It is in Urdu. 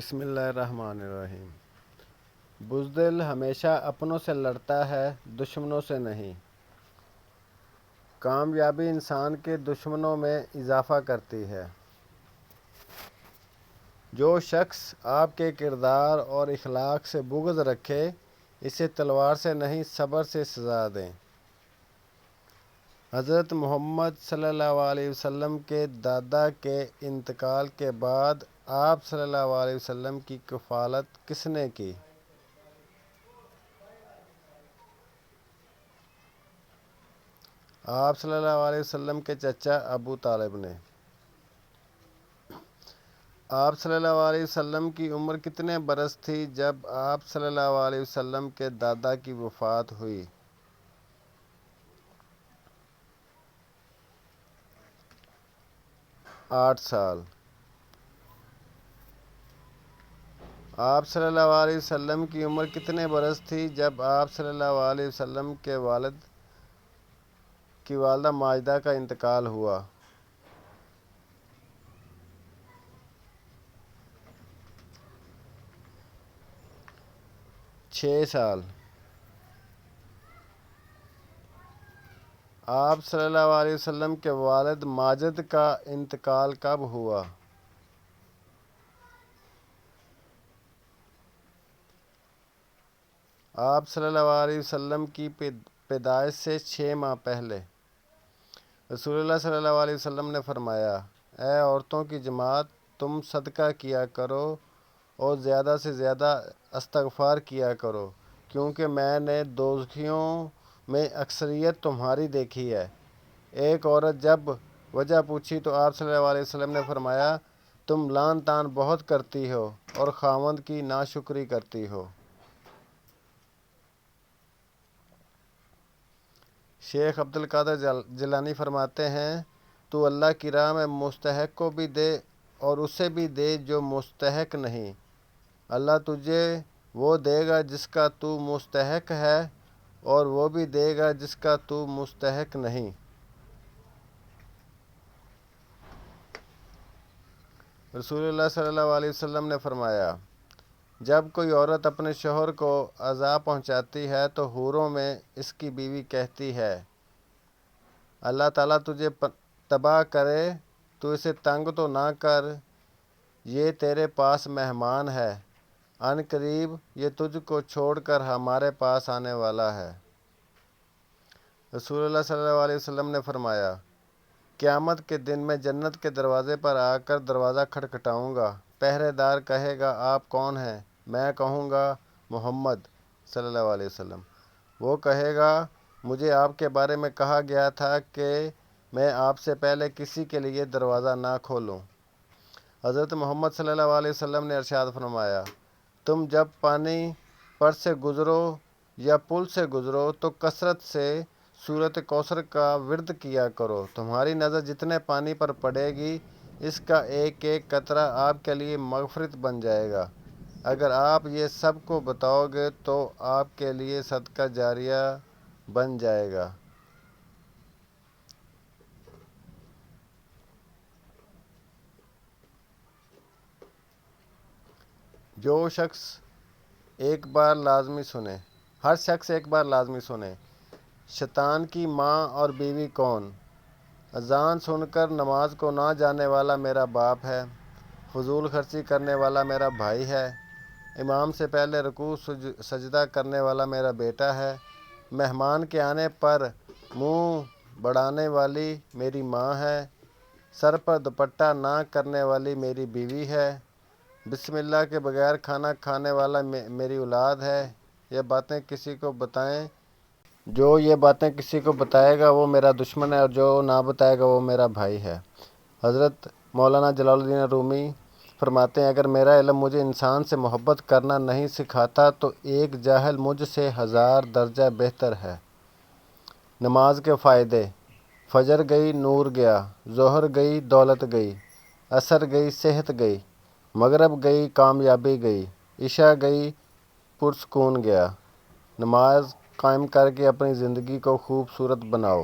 بسم اللہ الرحمن الرحیم۔ بزدل ہمیشہ اپنوں سے لڑتا ہے، دشمنوں سے نہیں۔ کامیابی انسان کے دشمنوں میں اضافہ کرتی ہے۔ جو شخص آپ کے کردار اور اخلاق سے بغض رکھے، اسے تلوار سے نہیں صبر سے سزا دیں۔ حضرت محمد صلی اللہ علیہ وسلم کے دادا کے انتقال کے بعد آپ صلی اللہ علیہ وسلم کی کفالت کس نے کی؟ آپ صلی اللہ علیہ وسلم کے چچا ابو طالب نے۔ آپ صلی اللہ علیہ وسلم کی عمر کتنے برس تھی جب آپ صلی اللہ علیہ وسلم کے دادا کی وفات ہوئی؟ 8 سال۔ آپ صلی اللہ علیہ وسلم کی عمر کتنے برس تھی جب آپ صلی اللہ علیہ وسلم کے والد کی والدہ ماجدہ کا انتقال ہوا؟ 6 سال۔ آپ صلی اللہ علیہ وسلم کے والد ماجد کا انتقال کب ہوا؟ آپ صلی اللہ علیہ وسلم کی پیدائش سے 6 ماہ پہلے۔ رسول اللہ صلی اللہ علیہ وسلم نے فرمایا: اے عورتوں کی جماعت، تم صدقہ کیا کرو اور زیادہ سے زیادہ استغفار کیا کرو، کیونکہ میں نے دوزخیوں میں اکثریت تمہاری دیکھی ہے۔ ایک عورت جب وجہ پوچھی تو آپ صلی اللہ علیہ وسلم نے فرمایا: تم لعن طعن بہت کرتی ہو اور خاوند کی ناشکری کرتی ہو۔ شیخ عبدالقادر جیلانی فرماتے ہیں: تو اللہ کی راہ میں مستحق کو بھی دے اور اسے بھی دے جو مستحق نہیں۔ اللہ تجھے وہ دے گا جس کا تو مستحق ہے اور وہ بھی دے گا جس کا تو مستحق نہیں۔ رسول اللہ صلی اللہ علیہ وسلم نے فرمایا: جب کوئی عورت اپنے شوہر کو ایذا پہنچاتی ہے تو حوروں میں اس کی بیوی کہتی ہے: اللہ تعالیٰ تجھے تباہ کرے، تو اسے تنگ تو نہ کر، یہ تیرے پاس مہمان ہے، عن قریب یہ تجھ کو چھوڑ کر ہمارے پاس آنے والا ہے۔ رسول اللہ صلی اللہ علیہ وسلم نے فرمایا: قیامت کے دن میں جنت کے دروازے پر آ کر دروازہ کھٹکھٹاؤں گا، پہرے دار کہے گا: آپ کون ہیں؟ میں کہوں گا: محمد صلی اللہ علیہ وسلم۔ وہ کہے گا: مجھے آپ کے بارے میں کہا گیا تھا کہ میں آپ سے پہلے کسی کے لیے دروازہ نہ کھولوں۔ حضرت محمد صلی اللہ علیہ وسلم نے ارشاد فرمایا: تم جب پانی پر سے گزرو یا پل سے گزرو تو کثرت سے سورۃ کوثر کا ورد کیا کرو، تمہاری نظر جتنے پانی پر پڑے گی اس کا ایک ایک قطرہ آپ کے لیے مغفرت بن جائے گا۔ اگر آپ یہ سب کو بتاؤ گے تو آپ کے لیے صدقہ جاریہ بن جائے گا۔ جو شخص ایک بار لازمی سنے، ہر شخص ایک بار لازمی سنے: شیطان کی ماں اور بیوی کون؟ اذان سن کر نماز کو نہ جانے والا میرا باپ ہے، فضول خرچی کرنے والا میرا بھائی ہے، امام سے پہلے رکوع سجدہ کرنے والا میرا بیٹا ہے، مہمان کے آنے پر منہ بڑھانے والی میری ماں ہے، سر پر دوپٹہ نہ کرنے والی میری بیوی ہے، بسم اللہ کے بغیر کھانا کھانے والا میری اولاد ہے۔ یہ باتیں کسی کو بتائیں، جو یہ باتیں کسی کو بتائے گا وہ میرا دشمن ہے اور جو نہ بتائے گا وہ میرا بھائی ہے۔ حضرت مولانا جلال الدین رومی فرماتے ہیں: اگر میرا علم مجھے انسان سے محبت کرنا نہیں سکھاتا تو ایک جاہل مجھ سے 1000 درجہ بہتر ہے۔ نماز کے فائدے: فجر گئی نور گیا، ظہر گئی دولت گئی، عصر گئی صحت گئی، مغرب گئی کامیابی گئی، عشاء گئی پرسکون گیا۔ نماز قائم کر کے اپنی زندگی کو خوبصورت بناؤ۔